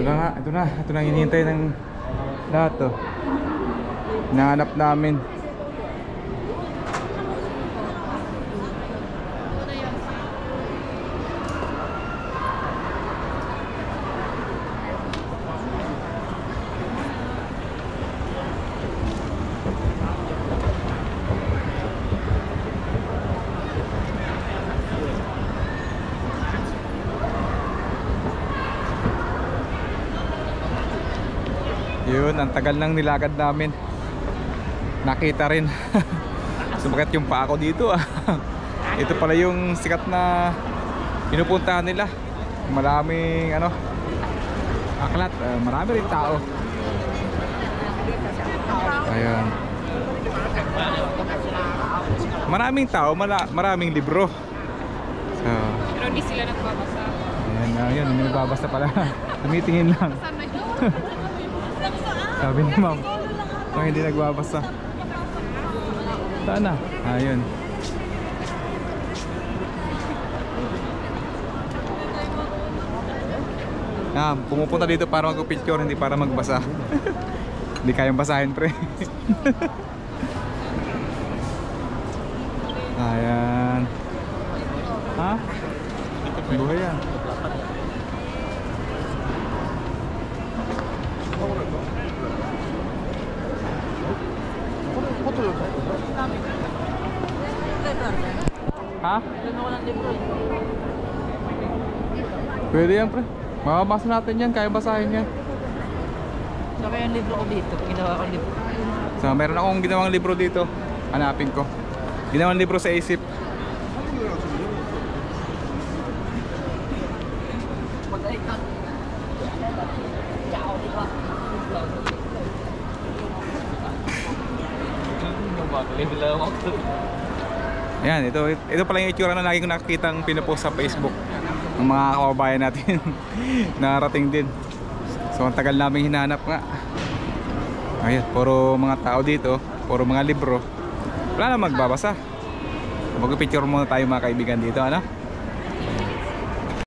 na nga, ito na hinihintay ng lahat to. Hinahanap namin. Yun, ang tagal nang nilakad namin. Nakita rin. Sumakit yung paa ko dito ah. Ito pala yung sikat na pinupuntahan nila. Maraming ano, aklat, marami rin tao. Ayan. Maraming tao, maraming libro. So, pero hindi sila nagbabasa. Ayan, hindi nagbabasa pala. Tumitingin lang. Sabi ni ma'am, hindi nagbabasa. Saan na? Ayun. Pumupunta dito para mag-picture, hindi para magbasa. Hindi kayang basahin, pre. Ayan. Ha? Buhay yan. Ha? Pwede yan, pre. Mababasa natin yan, kaya basahin yan. Saka yung libro ko dito, ginawa ko libro. So, meron akong ginawang libro dito. Hanapin ko. Ginawang libro sa isip. Ayan, ito pala yung itsura na lagi ko nakikitang pinupost sa Facebook ng mga kababayan natin. Narating din. So ang tagal namin hinahanap nga. Ayan, puro mga tao dito, puro mga libro. Wala na magbabasa. Mag-picture muna tayo mga kaibigan dito, ano?